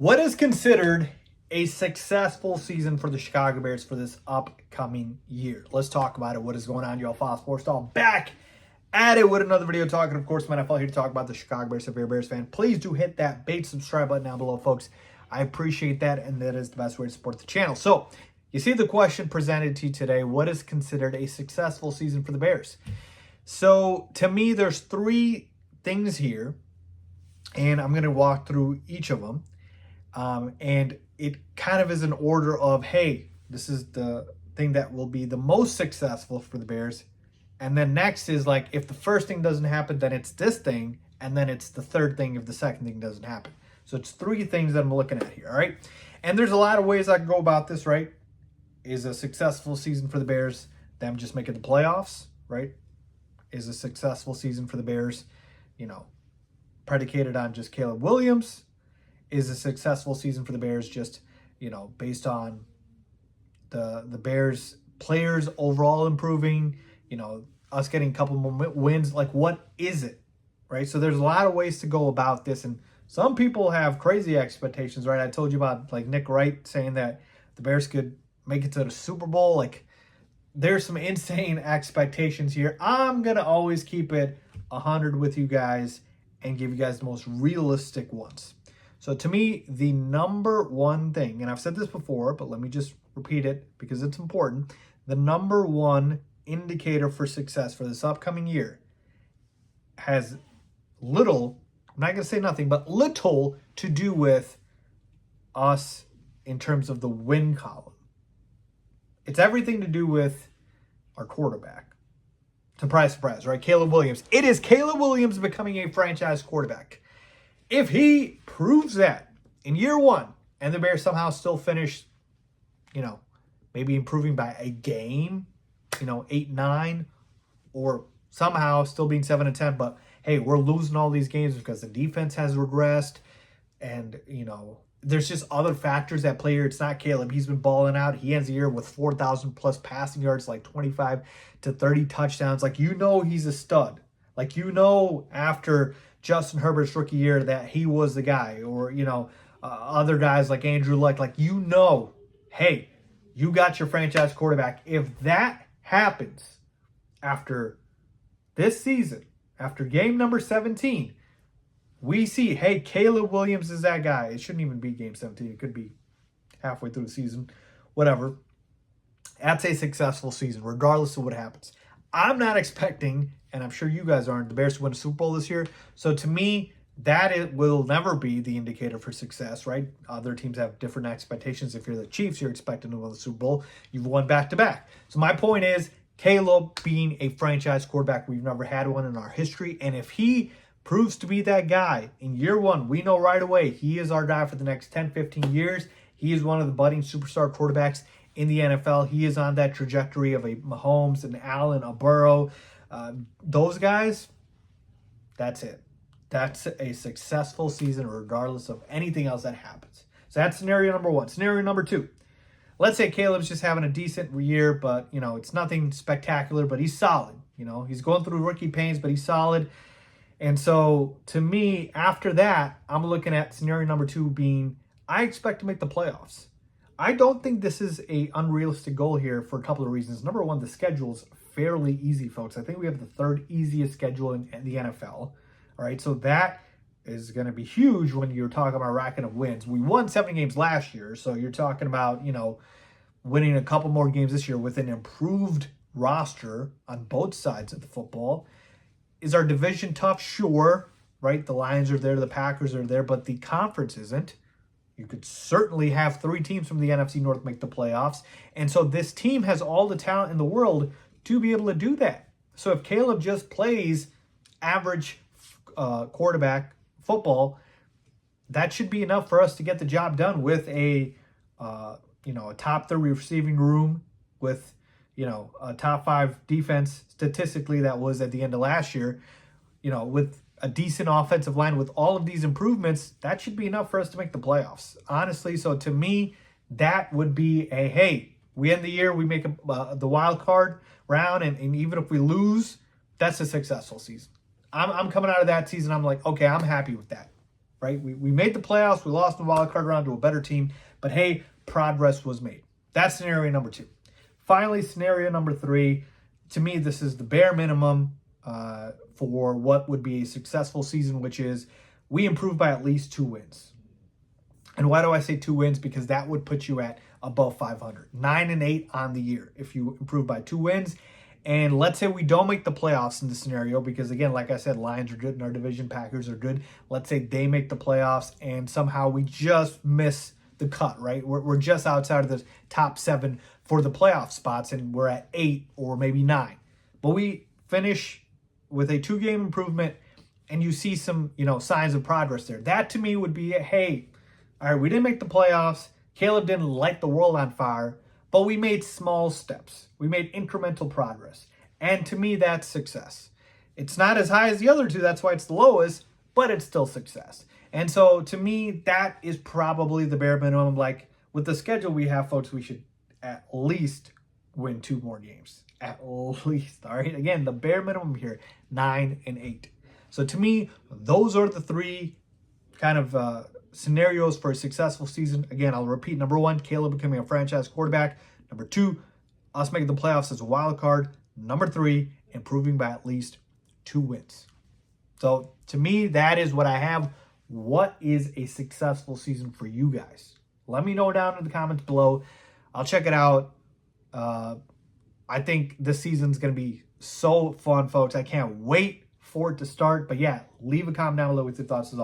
What is considered a successful season for the Chicago Bears for this upcoming year? Let's talk about it. What is going on, y'all? Faiz Sports Stall back at it with another video talking, of course, my NFL here to talk about the Chicago Bears. If you're a Bears fan, please do hit that subscribe button down below, folks. I appreciate that, and that is the best way to support the channel. So, you see the question presented to you today: what is considered a successful season for the Bears? So, to me, there's three things here, and I'm going to walk through each of them. And it kind of is an order of, hey, this is the thing that will be the most successful for the Bears. And then next is like, if the first thing doesn't happen, then it's this thing. And then it's the third thing if the second thing doesn't happen. So it's three things that I'm looking at here, all right? And there's a lot of ways I can go about this, right? Is a successful season for the Bears them just making the playoffs, right? Is a successful season for the Bears, predicated on just Caleb Williams? Is a successful season for the Bears just, based on the Bears players overall improving, us getting a couple more wins? Like, what is it, right? So there's a lot of ways to go about this, and some people have crazy expectations, right? I told you about, like, Nick Wright saying that the Bears could make it to the Super Bowl. Like, there's some insane expectations here. I'm going to always keep it 100 with you guys and give you guys the most realistic ones. So to me, the number one thing, and I've said this before, but let me just repeat it because it's important. The number one indicator for success for this upcoming year has little, I'm not going to say nothing, but little to do with us in terms of the win column. It's everything to do with our quarterback. Surprise, surprise, right? Caleb Williams. It is Caleb Williams becoming a franchise quarterback. If he proves that in year one and the Bears somehow still finish, maybe improving by a game, 8-9, or somehow still being 7-10, but hey, we're losing all these games because the defense has regressed, and there's just other factors at play here. It's not Caleb. He's been balling out. He ends the year with 4,000 plus passing yards, like 25 to 30 touchdowns. Like, he's a stud. Like, after Justin Herbert's rookie year that he was the guy, or, other guys like Andrew Luck, hey, you got your franchise quarterback. If that happens after this season, after game number 17, we see, hey, Caleb Williams is that guy. It shouldn't even be game 17. It could be halfway through the season, whatever. That's a successful season, regardless of what happens. I'm not expecting, and I'm sure you guys aren't, the Bears to win a Super Bowl this year. So to me, it will never be the indicator for success, right? Other teams have different expectations. If you're the Chiefs, you're expecting to win the Super Bowl. You've won back-to-back. So my point is, Caleb being a franchise quarterback, we've never had one in our history. And if he proves to be that guy in year one, we know right away he is our guy for the next 10, 15 years. He is one of the budding superstar quarterbacks in the NFL. He is on that trajectory of a Mahomes, an Allen, a Burrow. Those guys, that's it. That's a successful season regardless of anything else that happens. So that's scenario number one. Scenario number two. Let's say Caleb's just having a decent year, but, it's nothing spectacular, but he's solid. He's going through rookie pains, but he's solid. And so, to me, after that, I'm looking at scenario number two being, I expect to make the playoffs. I don't think this is an unrealistic goal here for a couple of reasons. Number one, the schedule's fairly easy, folks. I think we have the third easiest schedule in the NFL. All right, so that is going to be huge when you're talking about racking up wins. We won 7 games last year, so you're talking about, winning a couple more games this year with an improved roster on both sides of the football. Is our division tough? Sure, right? The Lions are there, the Packers are there, but the conference isn't. You could certainly have 3 teams from the NFC North make the playoffs. And so this team has all the talent in the world to be able to do that. So if Caleb just plays average quarterback football, that should be enough for us to get the job done with a top 3 receiving room, with a top 5 defense statistically that was at the end of last year, with a decent offensive line. With all of these improvements, that should be enough for us to make the playoffs, honestly. So to me, that would be a, hey, we end the year, we make the wild card round, and even if we lose, that's a successful season. I'm coming out of that season, I'm like, okay, I'm happy with that. right? We made the playoffs. We lost in the wild card round to a better team. But hey, progress was made. That's scenario number 2. Finally, scenario number 3. To me, this is the bare minimum for what would be a successful season, which is we improve by at least 2 wins. And why do I say 2 wins? Because that would put you at above 500. 9-8 on the year if you improve by 2 wins. And let's say we don't make the playoffs in this scenario because, again, like I said, Lions are good in our division, Packers are good. Let's say they make the playoffs and somehow we just miss the cut, right? We're just outside of the top 7 for the playoff spots and we're at 8 or maybe 9. But we finish with a 2-game improvement and you see some, signs of progress there. That to me would be, hey, all right, we didn't make the playoffs. Caleb didn't light the world on fire, but we made small steps. We made incremental progress. And to me, that's success. It's not as high as the other 2. That's why it's the lowest, but it's still success. And so to me, that is probably the bare minimum. Like with the schedule we have, folks, we should at least win 2 more games. At least, all right? Again, the bare minimum here, 9-8. So to me, those are the 3 kind of scenarios for a successful season. Again, I'll repeat. Number 1, Caleb becoming a franchise quarterback. Number 2, us making the playoffs as a wild card. Number 3, improving by at least 2 wins. So to me, that is what I have. What is a successful season for you guys? Let me know down in the comments below. I'll check it out. I think this season's going to be so fun, folks. I can't wait for it to start. But yeah, leave a comment down below with your thoughts as always.